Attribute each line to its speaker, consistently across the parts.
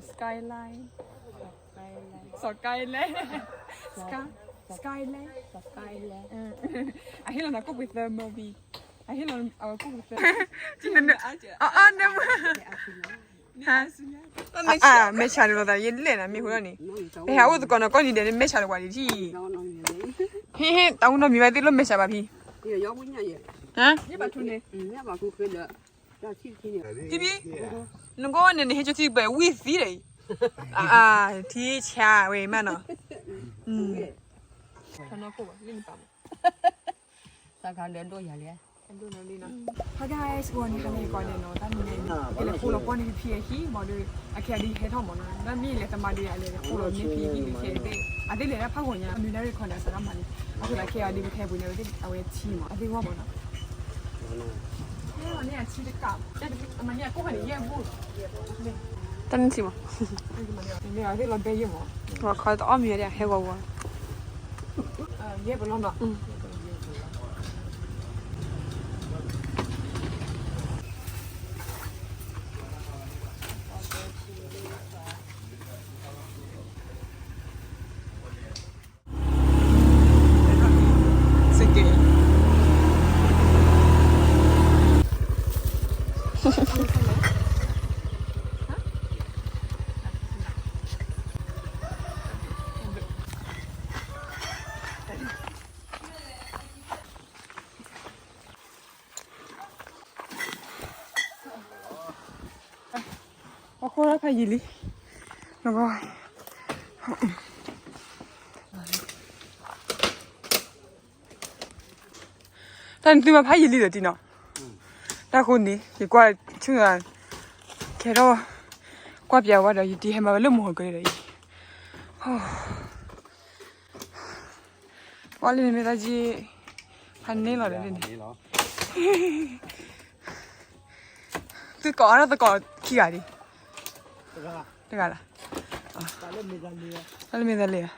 Speaker 1: สกายไลน์สกายไลน์สกายไลน์I hear on a cook with the movie I hear on our cook with the เนี่ยไม่ใช่หรอกแต่ยันเล่นนะมีคนนี้ไปหาว่าตัวก่อนก็นี่เดี๋ยวไม่ใช่หรอกว่าที่เฮ้ยตอนนั้นมีอะไรที่เราไม่ใช่ป่ะพี่ฮะนี่ป่ะทุนเนี่ยพี่น้องก็เนี่ยเห็นจุดที่แบบวิธีเลยที่ชาเว้ยมันเนาะท่านน้องกูเล่นปั๊ม
Speaker 2: สักครั้งเดือนตัวใหญ่เลย
Speaker 1: Hi guys วันนี้กันเลยก่อนเลยเนาะตอนนี้ก็เลยพูดเราป้อนนี่พี่ที่มาดูอาแค่ดีให้ท่อมนะแล้วมีเลยสมาดีอะไรพูดเรานี่พี่ที่มีแค่เด็กอันนี้เลยนะพักหัวเนี่ยมีได้คอนเดนเซอร์มันเอาคือแค่ดีแค่บุญเนี่ยได้เอาไว้ชีมาอันนี้ว่ามันนะเนี่ยชี的กับแต่มันเนี่ยกูหันเยี่ยมพูด
Speaker 2: ตั้งสิมั้ง
Speaker 1: เนี่ยที่เราไปยี่มั้ง
Speaker 2: ว่าเขาต้องอ้อมเยอะเลยให้ว่า
Speaker 1: เยี่ยมไปแล้วเนาะโคตรพายิลิแล้วก็แต่ตัวมาพายิลิเดี๋ยวจีเนาะแต่คนนี้ดีกว่าชื่ออะไรแค่เรากว่าเปียว่าเดี๋ยวอยู่ที่ให้มาเริ่มหัวกันเลยว่าเรื่องไม่ได้จีพันนี่หรอเดี๋ยวนี้ตัวก่อนนะตัวก่อนขี้อะไร这个了，他没得嘞，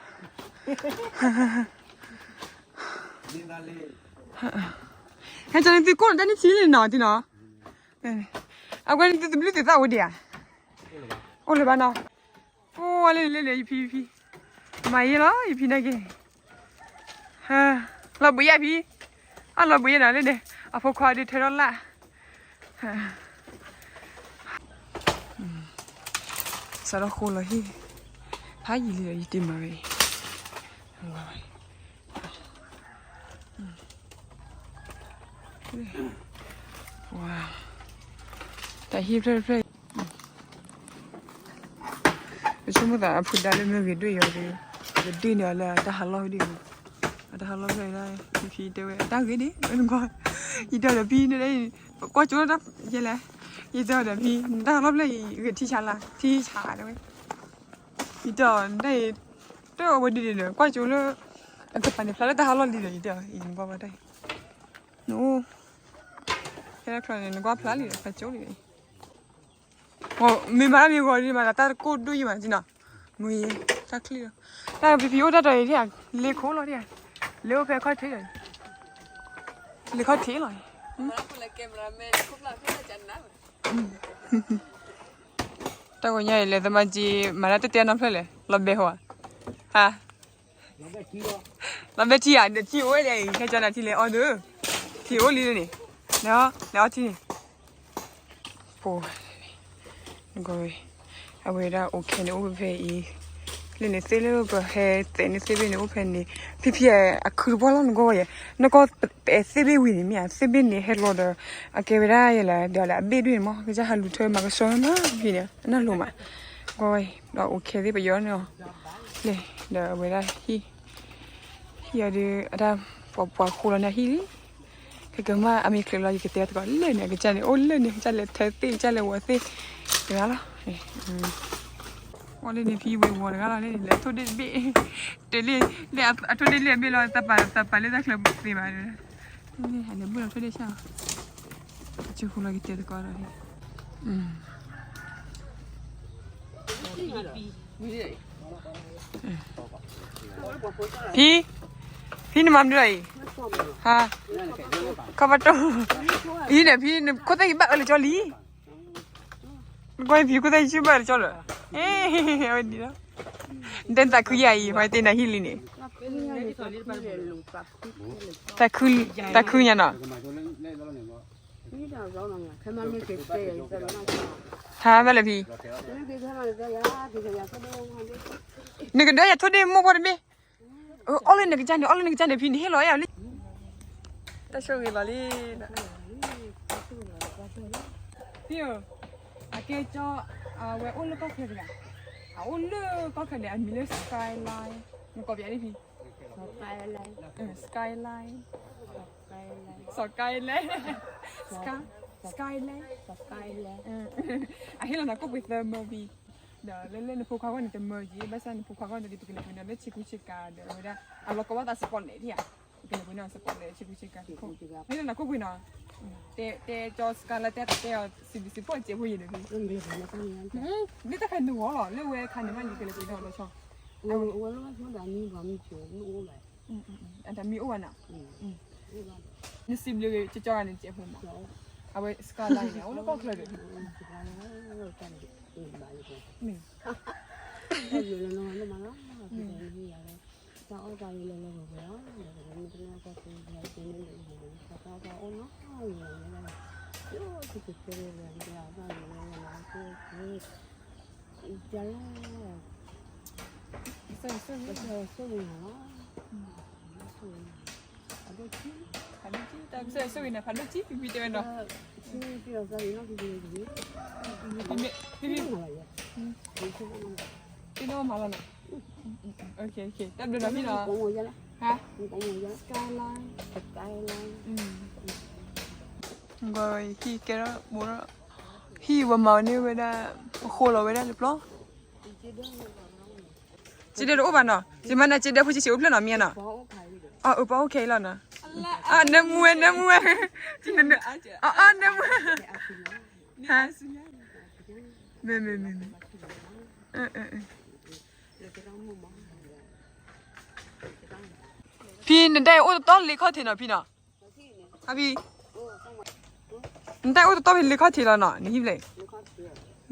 Speaker 1: 还叫你对过了，但你起来呢，对呢？我你这不是咋回的呀？我来吧呢，来一批，买了一批那个，老不一批，老不一哪来的？不快的退了啦，สารคูเลยที่พายเลยอีติมาเลยว้าวแต่ฮิปเรื่อยๆช่วงเมื่อแต่พูดได้เลยไม่เกิดด้วยอย่างเดียวจะดีเนี่ยแหละแต่ฮัลโหลดีแต่ฮัลโหลเลยได้พี่เดี๋ยวตั้งกี่ดิไม่รู้ก่อนอีเดียวเดี๋ยวพี่เนี่ยได้ก็จุดแล้วยังไงอีเดียวเดี๋ยวพี่ตั้งรอบเลยเกิดที่ชั้นละที่ฉาด้วยอีเดียวได้เอาไว้ดีเลยก็จุดแล้วก็ปั่นพลาดแต่ฮัลโหลดีเลยอีเดียวอีกว่าไม่ได้โน้แค่ครั้งนึงก็พลาดเลยไปจุดเลยโอ้มีมาแล้วมีคนที่มาแต่ก็ดูอยู่มั้งจีน่ะมือสักครั้งแต่พี่ว่าได้ที่เลี้ยงโคลเลยเลี้ยงไปค่อยเท่เลยเลี้ยงค่อยเท่เลยแต่ก็ยังเลยแต่มาจีมาแล้วเตี้ยน้ำเพลเลยลำเบหัวฮะลำเบที่อ่ะเดี๋ยวที่โอ้ยเลยแค่จะนั่งที่เลยอ๋อเด้อที่โอ้ยเลยนี่แล้วที่นี่โอ้ยก็เอาไว้ได้โอเคเนี่ยโอ้เพย์อีเล่นเซลล์ก็เฮ้แต่เนี่ยเซลล์เนี่ยโอ้เพย์นี่พี่อะคือว่าเราก็ยังนั่นก็เป็นเซลล์วินนี่เซลล์นี่เฮลโลเดอร์อะเก็บได้ยังไงเดี๋ยวละเบดูมั้งก็จะหาลูกเธอมาก็สอนนะพี่เนี่ยนั่นรู้มั้ยก็เราโอเคที่ไปย้อนเนาะเลยเดี๋ยวเอาไว้ได้ที่อย่าดูอะไรปอคูลเนี่ยที่ก็มาอเมริกาเราอยู่กับเตี้ยก็เล่นเนี่ยก็จะเนี่ยโอ้เล่นเนี่ยจะเล่นเทสตี้จะเล่นวัวตี้เดี๋ยวละวันนี้พี่วิ่งวันก็แล้วเนี่ยเลยทุกเดือนบีเดี๋ยวเลยทุกเดือนเลยบีเราตัดไปเลยจากคลับบีมาเลยนี่เห็นเนี่ยบุญเราทุกเดือนใช่ไหมจะคูลกับเตี้ยก็แล้วพี่นี่มันด้วยฮะข้าวต้มพี่เนี่ยพี่เนี่ยคนแต่งแบบอะไรจอลี Quay phía của tay chứ bà cho rồi. Ê, ôi đi đó. Đến ta cứ vậy, phải tên là Hilly nè. Ta cứ nhà nào. Hả, vậy là gì? Nè cái đấy thôi đi mua qua đi. Ở lên cái chân này pin hết rồi à. Ta show người bà đi. Tiêu. À kia cho về ôn lực có thể là ôn lực có thể để mình lên skyline mình có biết đi phi skyline à hay là nó có with the movie đó lên phụ khoa quan trọng mới gì bây giờ phụ khoa quan trọng thì tụi mình nên chiku chika đó rồi đó à lo cóว่า ta support này thì à tụi mình nên support này chiku chika hay là nó có với nóแต่จอสกาลแต่สิพอเจ็บหัวอยู่เลยพี่นี่ถ้าใครดูหัวหรอเรื่องเวคันนี่มันอยู่กันเลยพี่น้องเราชอบ
Speaker 2: 我那时候在你旁边就我来，
Speaker 1: อันนั้นมีอ้วนอ่ะนี่สิบเลยจะจอนี่เจ็บหัวมั้งเอาไว้สกาลเนี่ยโอ้แล้วก็เคยเลยนี่
Speaker 2: อยู่แล้วนอนแล้วมาแล้วนี่อะไรจะเอาใจเลยเลยไปแล้วเดี๋ยวมันจะน่าจะเป็นอะไรเป็นอะไรจะเอาไปโอ้เนาะอย่างเงี้ยโอ้ที่จะเป็นอะไรจะเอาไปอะไรนะคือจะแล้ว
Speaker 1: そう
Speaker 2: そうなの
Speaker 1: そういうのパルチピピって言うの
Speaker 2: ピロさんのピピ
Speaker 1: พี่น้องมาแล้วนะโอเคแป๊บเดียวนะพี่เนาะฮะสกายไลน์rồi khi cái đó bố đó khi vào màu như vậy là khô rồi vậy đó được không chị để ốp vào nó chị mà này chị để phải chị ốp lên nó miên nó ốp ok rồi nè ném mua chị nên ném hả mẹพี่นั่นได้โอ้ต้นเล็กข้อเทียนพี่เนาะอ่ะพี่นั่นได้โอ้ต้นเป็นเล็กข้อเทียนแล้วเนาะนี่หิบเลย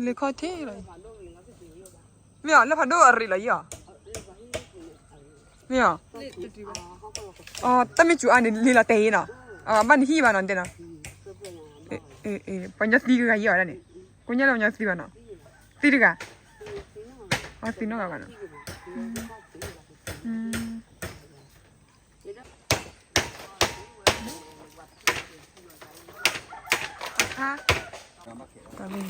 Speaker 1: เล็กข้อเทียนเลยไม่เอาแล้วพันดูอะไรเลยอ่ะไม่เอาอ๋อแต่ไม่จู่อันนี้ลีลาเตยเนาะบ้านที่บ้านนั่นเด้เนาะปัญญาตีกันเยอะแล้วเนี่ยกูเนี่ยเราปัญญาตีกันเนาะตีดีกันตีน้องกันเนาะฮะตอนนี้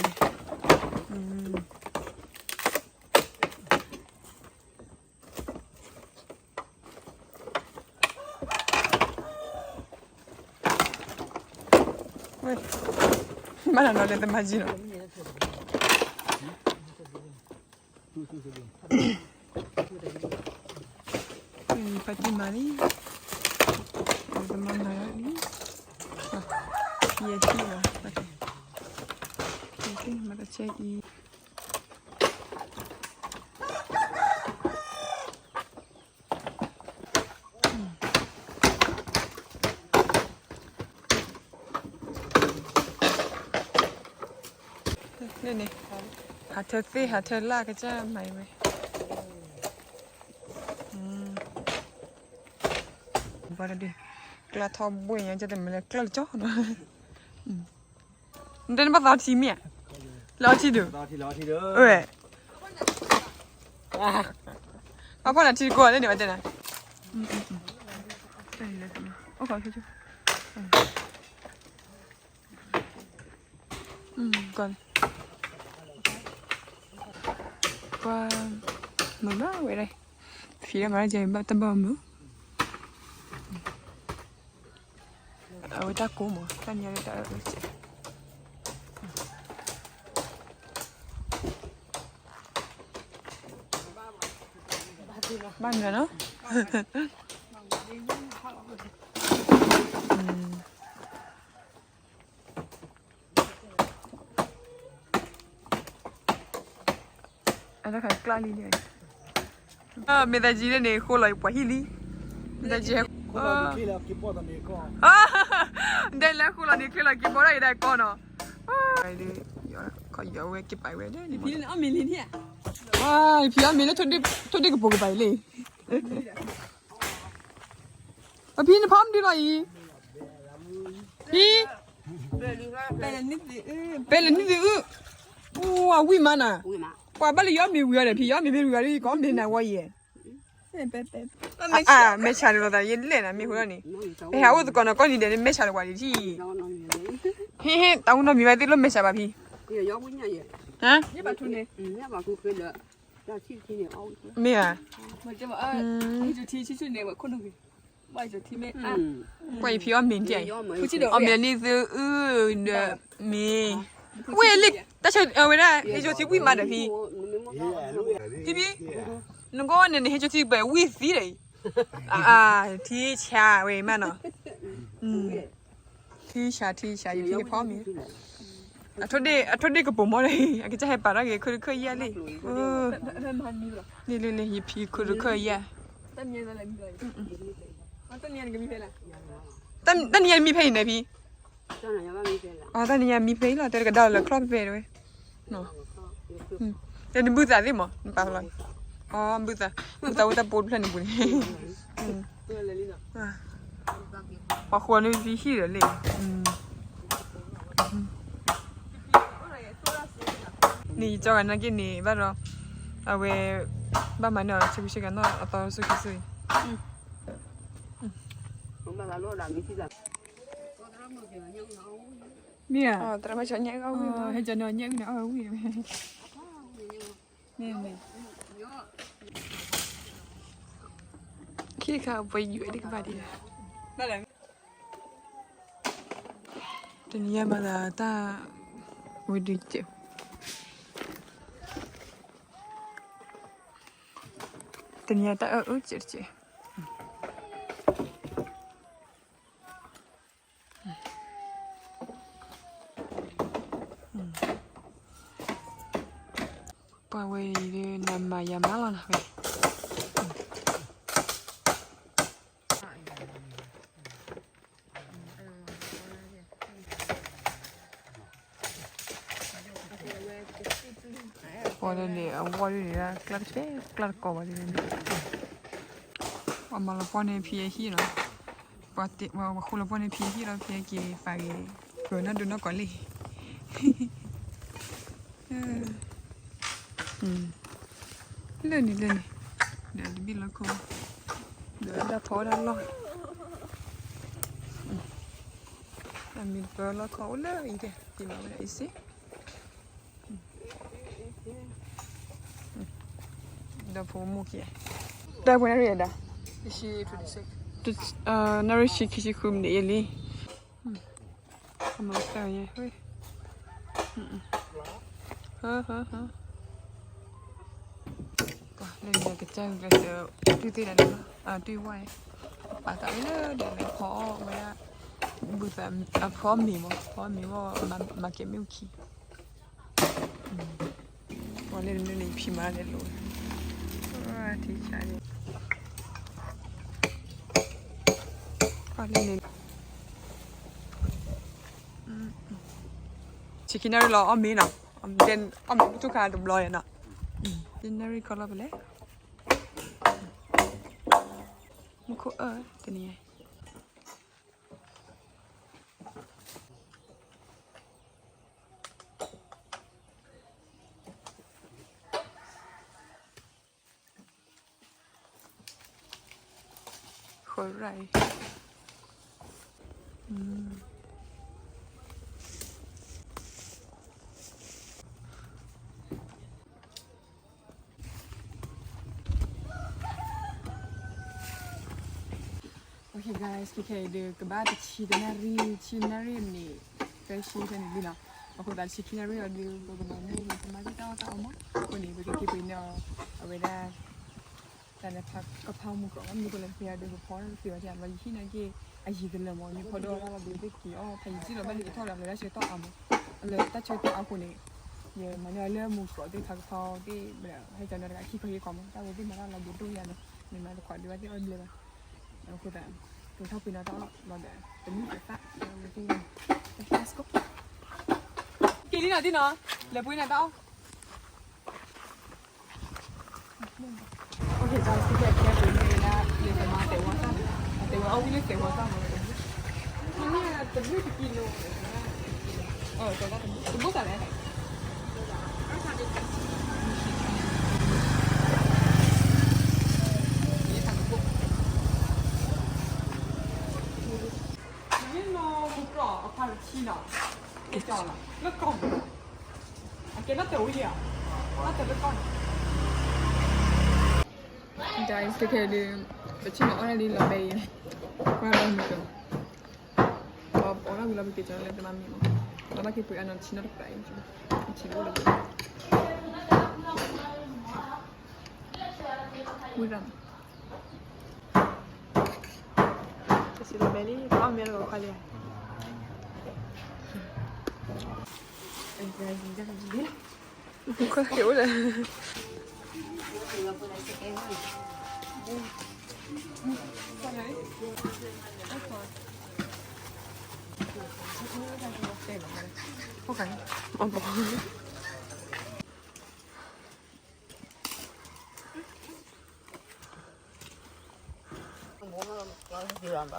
Speaker 1: mana no le immagino infatti mani domanda lì yes sì ma c'è iนี่หาเธอสิหาเธอลากก็จะใหม่ไหมว่าดิกระทอมบุยยังจะเป็นอะไรกระจ้อเนาะเดินมาตอนทีเมียรอทีเดียวเอ้ยเอาพอนาทีก่อนเลยเดี๋ยวมาเจอนะโอ้ขอช่วยก่อนqua mừng đó vậy đây phía mà giờ ba tấm bơm nữa ở ta cố mà ta nhớ ta ở chị ban rồi nó anh phải clean đi này mình ta chỉ này khô lại quá hili mình ta chỉ đây là khô lại kia là kia bỏ đây đây con nó đây đi ขอเยอะเว้ยเก็บไปเว้ยได้ดิ
Speaker 2: พี่เอามีลิ้นเนี่ย
Speaker 1: ว้ายพี่มีแล้วทุกเด็กก็ปกไปเลยพี่นี่พร้อมดีหน่อยพี่
Speaker 2: เป็นนิดสิ
Speaker 1: เป็นอะไรนี่ดิว้าววิ่งมาน่ะ
Speaker 2: อุ้ยมา
Speaker 1: ว่าบ้านเลยย้อมมีวิวเลยพี่ย้อมมีวิวเลยก็ไม่ได้ว่าเย่ไม่ใช่หรอกแต่ยันเล่นนะมีคนนี้ไปหาว่าตัวก่อนก็นี่เดี๋ยวไม่ใช่หรอกว่าที่เฮ้ตาอุนมีไว้ที่รถไม่ใช่ป่ะพี่ฮะ
Speaker 2: นี่ปลาทูเนี่ยนี่ปลาทูเคยเด้อจะชี้ที่เนี่ยเอา
Speaker 1: ไม่อะ
Speaker 2: มันจะบอกนี่จะที่ชี้เนี่ยว่าคนนึงว่าจะที่ไม่
Speaker 1: ว่าพี่ย้อมมีเจ๋ง
Speaker 2: ผู้ชี้เด้อ
Speaker 1: อ๋อมีนี่คือเดมีเว้ยลิแต่ฉันเว้ยนะเฮ้ยจะที่วิ่งมาเดี๋ยวพี่น้องก็เนี่ยเฮ้ยจะที่ไปวิ่งสิเลยที่ชาเว้ยมันเนาะที่ชาอยู่ที่พร้อมมีทุกเด็กก็ปุ่มอะไรก็จะให้ปาระเกคือเคยแย่เลยนี่ฮิปปี้คือเคยแย่
Speaker 2: ตั้งเย็นอะไรมีเลยตั้งเย็นก็มีเพลย์ละ
Speaker 1: ตั้งเย็นมีเพลย์ไหนพี่
Speaker 2: ตั้งเย็นก็มีเพลย์ละ
Speaker 1: ตั้งเย็นมีเพลย์แล้วแต่ก็ดาวเลยครอบเพลย์ด้วยเนาะแต่นี่บูซ่าดิมั้งปากเลยบูซ่าว่าแต่ปูนเพลย์นี่ปูนพอควรมีพี่ขี้เลยนี่เจ้ากันนักกินนี่บ้านเราเอาไว้บ้านมันเนาะชิกันเนาะเอาต่อสุกี้ซุยเนี่ยแต่ไม่ใช่เนี่ยเอาให้จะนอนเนี่ยนะเอาวิ่งนี่ขี้ข้าวไปอยู่ไอ้ดิกบ้าดีนั่นแหละตอนนี้มาแล้วตาวิดีโอternyata cerce pawe de nama yamalan we Pode ler, eu vou ler, claro que vai ler. Amma pone pie hira. Pati wa khula pone pie hira pie ki fagi. Kona duna koli. Leni. Dah bila ko. Dah thoda lo. Ambil bola kau lah ini. Di mana isi? Dah pomo kia. Dah punya ni dah. Isi 26. Narishi kishikum ni eli. Kamu tahu ya, weh. Ha. Wah, ni dah kecil dah tu tidak ada. Tu wai. Patah ni dah lepok, mana bukan apa mimo makan milky. Boleh ni pima ni lo. Wah, tiada ni. Boleh ni. Chicken lo am ni na. Den am tu kan dum lo ya na. Dinner kalau boleh. Muka ni. Correct. Okay guys, kita ada kebat Cinari ni. Kasi kan bila aku dah Cinari ada bagaimana ni macam tahu mah. Aku ni bagi kita punya awalnya dan lepas kepala muka kami kalau dia ada berpon, dia macam bagi sini lagi aji dalam ni. Kalau orang lebih kiri, pagi lah balik itu orang lebih cerita amu. Lepas cerita aku ni, ya mana ada muka dia tak tahu diaให้จันทร์ขี้ขี้ความแต่ว่าที่มันเราดูดูอย่างนี้นี่มาขอดูว่าที่อ้นเลยนะเราคือแต่ตัวเท่าปีนั้นต้องเราเดี๋ยวเป็นมีเก็บตะเราดูlet's go กินนี่หน่อยที่เนาะเหลือปุ้ยหน่อยเปล่าโอเคจ้าสิแค่ปุ้ยเลยนะเรียนมาแต่ว่าเอาวิลเสียหัวซ้ำเลยนี่จะไม่กินโลจะได้เป็นบุกอะไร给叫了，那搞不了，给他抖一点，那抖了搞。你家是开的，不去哪里老白烟，我老没个，我那个老没给叫来的妈咪嘛，老妈给不按照去那的白烟去，去那的。为啥？这是老白的，旁边那个快点。Khó hiểu rồi. Khó khăn.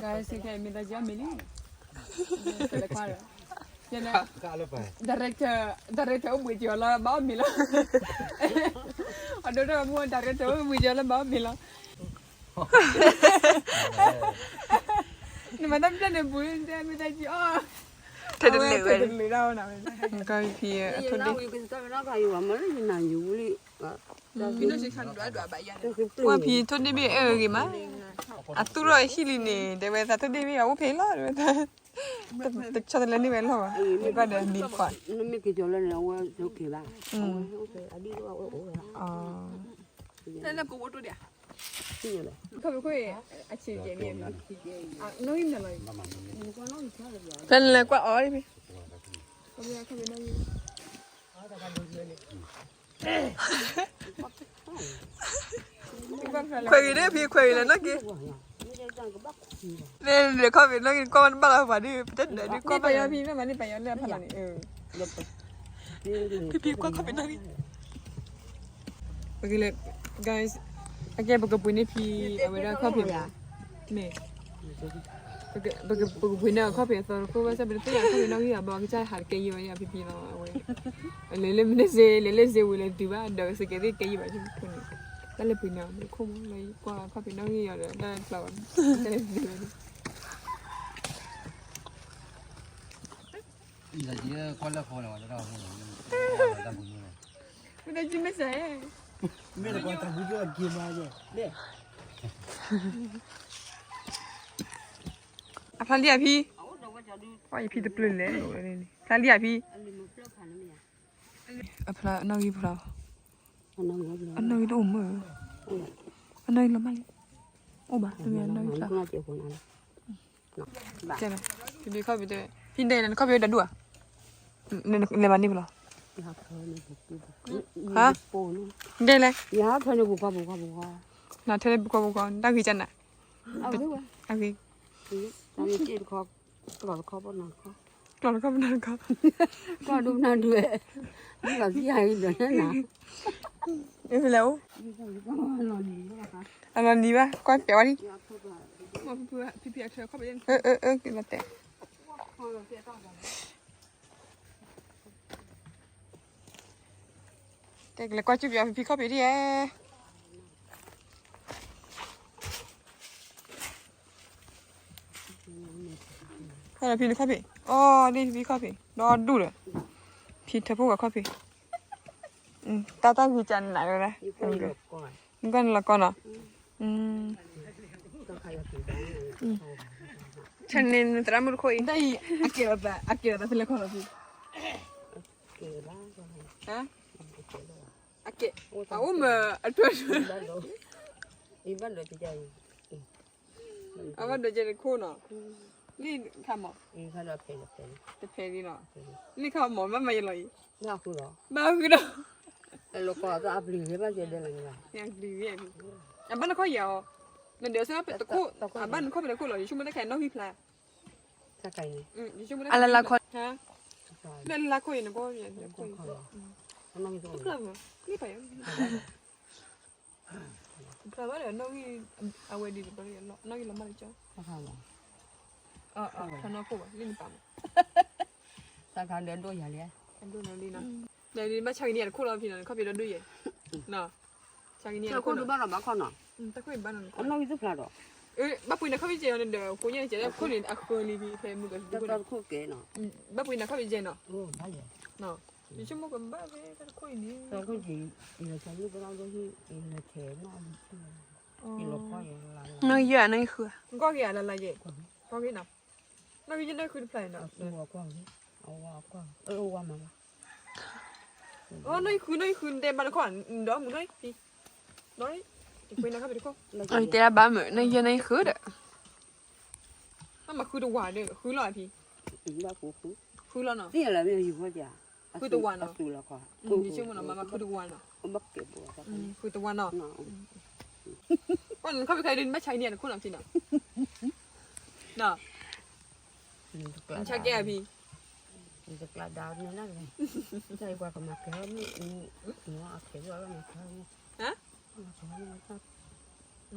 Speaker 1: Guys, okay, mình đã giam mình đi. Cái là qua rồi. Director buổi chiều là báo mình là ở đó là mua director buổi chiều là báo mình là nhưng mà tâm trạng này buổi chiều mình thấy chị
Speaker 2: Thế được
Speaker 1: lười đâu nào coi thì thôi đi qua thì thôi đi bị gì mà tu rồi xí lì nè để bây giờ thôi đi bị áo phê lo rồi taตึกชอบเล่นนี่เว้นหรอวะนี่ก็เดินดีกว่า
Speaker 2: ไม่กี่จอแล้วเนี่ยว่าโอเคบ้างโอเคอันนี้ก็
Speaker 1: อ๋อนั่นแหละกูว่าตัวเดียว
Speaker 2: ที่อะไร
Speaker 1: เขาไปคุยอาชีพเย็นๆอ่ะน้อยนิดหน่อย
Speaker 2: เ
Speaker 1: ป็นอะไรกว่าอ๋อดิพี่เขาไปนั่งคุยได้พี่คุยแล้วนะกี้เนี่ยเดี๋ยวเขาเป็นนักกินก้อนบ้าเราฝันดิจะเดี๋ยวก้อนไปพี่แม่มันนี่ไปย้อนเรื่องพลังนี่พี่ก้อนเขาเป็นนักกินโอเคเลย guys โอเคปกติเนี่ยพี่เอาไว้ได้ข้อผิดเนี่ยปกติเนี่ยข้อผิดตอนกูว่าจะเป็นตัวอย่างข้อผิดนักกินอ่ะบอกจะหาเกย์ไว้อ่ะพี่เราเอาไว้เล่นไม่เซ่เล่นเซ่เวลาดูว่าเดี๋ยวสเกตเกย์ไว้ที่คนนี้แล้วเลยพี่เนี่ยไม่คุ้มเลยกว่าข้อผิดนักกินอ่ะได้เปล่าจะได้ดู
Speaker 3: อีหลาจีคนละคนว่าจะเอาคนตะบุญเนี่ย
Speaker 1: ไม่ได้จิไม่ใช่
Speaker 3: ไม่ได้คนตะบุญก็กินมาเยอะเนี่ย
Speaker 1: อ่ะพันเดียพี่ว่าอีพี่จะปลื้มเลยนี่พันเดียพี่อ่ะพลาน้องอีพลาอันน้องอีตัวมืออันน้องอีละมันโอ้บ้าตัวนี้น้องอีพลาเจ้าไหมพี่เข้าไปด้วยพี่ได้นั่นเข้าไปดัดด้วยเนี่ยมันนี่พลาฮะได้เลย
Speaker 2: ยาเธอเนี่ยบุก
Speaker 1: น่าเธอได้บุกตั้งกี่จันน่ะเอากี่
Speaker 2: ตอนนี้จีบเขากอดเขาบนนั้นเขา
Speaker 1: ก่อนเข้าไปนั่นครับ
Speaker 2: ก็ดูนั่นด้วยนี่แบบที่ใหญ่เดี๋ยวนั้นนะ
Speaker 1: นี่ไปแล้วอันนี้ป่ะก้อนเปียวนี่มาเพื่อพี่เธอเข้าไปเล่นกินมาแต่แต่แล้วก็จุ๊บยาพี่เข้าไปดิให้เราพี่เข้าไปอ๋อนี่พี่เข้าไปรอดูเลยพี่เธอพูดกับเข้าไปตาพี่จันไหนเลยนะนี่ก็ละก่อนอ่ะฉันเนี่ยตรามุดคุยได้อาเกะแต่เป็นละคนละพี่ฮะอาเกะเอามาอัดตัว
Speaker 2: อีบ้านเราจะใจ
Speaker 1: เอาว่าเดี๋ยวจะได้คู่เนาะนี่ทำหมอ
Speaker 2: ข้าเราเพล
Speaker 1: จะเพลนี่เนาะนี่เขาหมอมันไม่เลย
Speaker 2: น่าคือเหรอ
Speaker 1: บ้าคือเนาะ
Speaker 2: เราก็จะอัพลิงก์บ้านจะได้เลยนะ
Speaker 1: ยังดีเว้ยอ่ะบ้านเราเขาเยอะนั่นเดี๋ยวเสื้อเป็นตะคู่อ่ะบ้านเขาเป็นตะคู่เหรอยิ่งช่วยไม่ได้แค่น้องพี่พลา
Speaker 2: สักไง
Speaker 1: ยิ่งช่วยไม่ได้อะไรละคน
Speaker 2: เ
Speaker 1: 내 라코 있는 거 아니야? 라코 있는 거.
Speaker 2: 너무 좋아.
Speaker 1: 그러면 그게 봐요. 그러면 너기 아웨디 버리 너기 라 말이죠.
Speaker 2: 사카마.
Speaker 1: 하나 포가 리니 밤.
Speaker 2: 사카는 또 야래.
Speaker 1: 안도 너리나. 내리 마 차기니 코라 피는 커피도 두예. 나. 차기니
Speaker 2: 저 콘도 바나 마카나.
Speaker 1: 딱 거기 바는 거.
Speaker 2: 너무 좋아라.
Speaker 1: 바쁘이나 커피 제였는데 고녀 제가 콜린 아콜리 비 페무가
Speaker 2: 저 콜게 나.
Speaker 1: 바쁘이나 커피 제나.
Speaker 2: 맞아.
Speaker 1: 나. 요즘 뭐 금방 왜 콜이니.
Speaker 2: 저 그지. 이거 저기 그런 것이 이거 대나. 이거 파야 라.
Speaker 1: nó giờ nó khưa có cái là gì có cái nào nó cái nó khưa phải nào nó khưa đem mà nó còn đó một đấy đi nói thì quên nó không biết không
Speaker 4: ơi thế là ba mẹ nó giờ nó khứ đấy
Speaker 1: nó mà khưa đồ quả đấy khưa loại thì khưa lo nào
Speaker 2: นี่แหละไม่อยู่ว่าจ้ะสุละค่ะ
Speaker 1: thì chứ mà khưa đồ quả nào
Speaker 2: บักเก็บบัว
Speaker 1: khưa đồ quả nào còn không biếtใครดินไม่ใช่เนี่ยคุณทำสินะน่ะมันใช่แก่พี่
Speaker 2: จะกระดาษนี่นั่นเลยใช่กว่ากับมาแค่นี่หัวเขียวว่ามาแค่
Speaker 1: ฮะ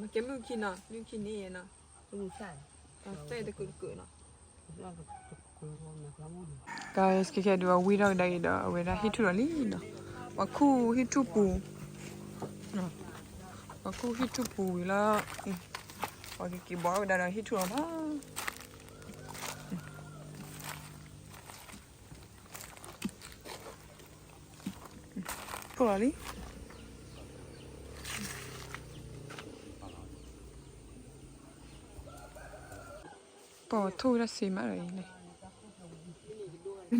Speaker 1: มาเก็บมือกินน่ะมือกินนี่นะ
Speaker 2: ไม่ใช่
Speaker 1: เต้แต่เกิดน่ะ
Speaker 2: แล้วก็คือว่ามาแล้วมั้ง
Speaker 1: guys แค่ดูว่าวีดอกได้ดอกเวลาฮิตทุลีน่ะว่าคู่ฮิตทุปูน่ะว่าคู่ฮิตทุปูแล้วว่ากี่บอกได้ฮิตทุละพูดอะไรปอทูรัสซีมาเลยเนี่ย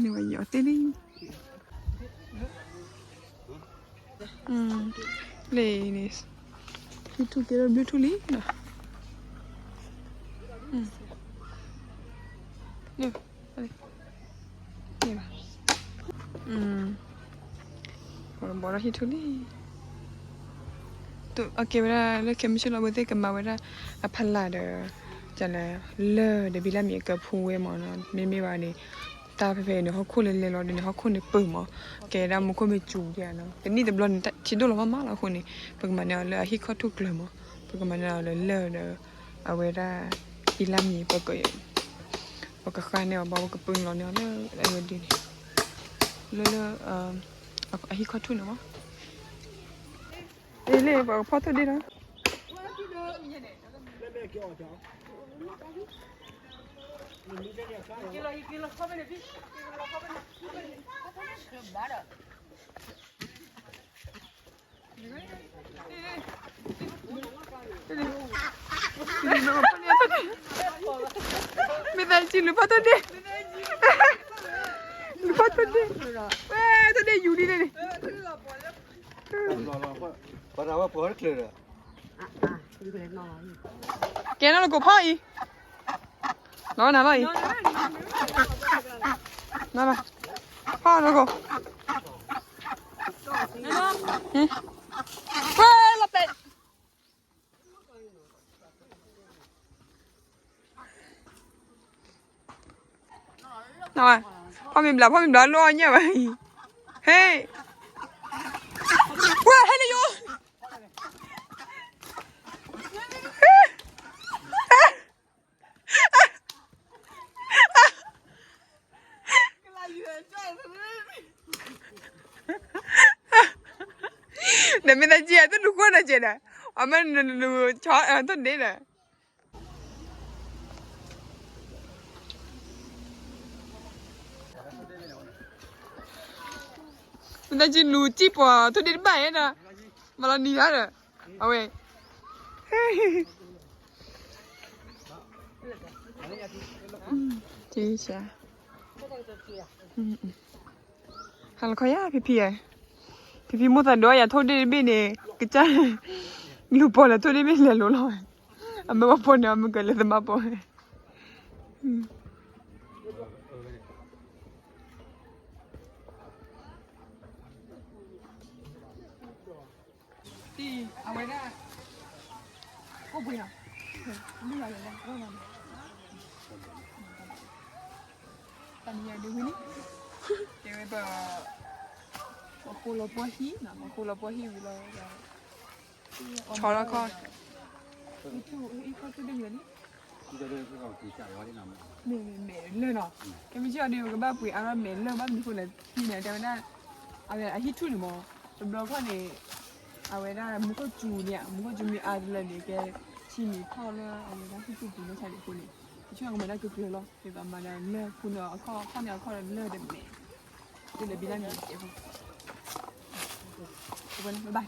Speaker 1: นี่ว่าหยอดตีนี่เลยนี่ที่ทุกอย่างบิวทูลี่นะเนี่ยอะไรเนี่ยบอกเราฮิตุลี่ตัวโอเคเวลาเราเขียนไม่ใช่เราไม่ได้กันมาเวลาพันลาเดอจะเลยเล่เดี๋ยวบิลามีกับพูเวมอนะไม่ว่านี่ตาเพ่ๆเนี่ยเขาคู่เล่นๆเราเนี่ยเขาคู่เนี่ยปื้มอ่ะแกดำมันคู่ไม่จูเดียนะแต่นี่แต่บลอนชิโดเรามากๆแล้วคนนี้ปกติเนี่ยเราฮิตเขาทุกเลยมั้งปกติเนี่ยเราเล่เดอเอาเวลาบิลามีปกติข้าเนี่ยบอกว่ากับปืนเราเนี่ยเล่อะไรดีเล่อาฮิคอทุนเนาะเล่บอกพ่อตัวดีนะไม่ได้จริงหรือพ่อตัวดีพ่อตัวดีตัวดีอยู่ดีเลย
Speaker 3: ปลาว่าปลาเคลือ
Speaker 2: อยู่เลยนอน
Speaker 1: แกนั่งแล้วกูพ่ออีนอนน้ำมาอีน้ำมาพ่อแล้วกูเฮ้ยหลับเป็ดนอนพ่อมีบลาล้อเนี่ยไปเฮ้ยว้าให้เลยอยู่เดี๋ยวไม่ได้เจียต้องดูคนนะเจียนะว่ามันดูช็อตต้นนี้นะมันได้จีนูจีบว่ะต้นนี้ไปนะมาลานีแล้วเอาไว้จีช่ะฮัลโหลขอยาพี่มุดแต่ด้วยอย่าโทษได้ไม่เนี่ยก็จะลูกปอละโทษได้ไม่เลยรู้หรอกอ่ะไม่ว่าปอเนี่ยมันเกิดอะไรแต่มาปอที่เอาไว้ได้ก็บุญอ่ะไม่ไหวเลยก็มันตอนนี้ดูนี่这个吧，我胡萝卜稀，那么胡萝卜稀为了炒了烤，一烤就那个呢，
Speaker 3: 你这个是搞地下油的那么？
Speaker 1: 没了喏，他们叫的个把不，俺没了，把你回来，你那但那，啊个啊，he出的么？就不看你，啊个那木个猪呢，木个猪咪啊了那个，起米烤了，啊个那是猪猪那才的回来，就像我们那个了咯，这个嘛那了，可能烤那烤了了的没，这个比那没结婚，拜拜。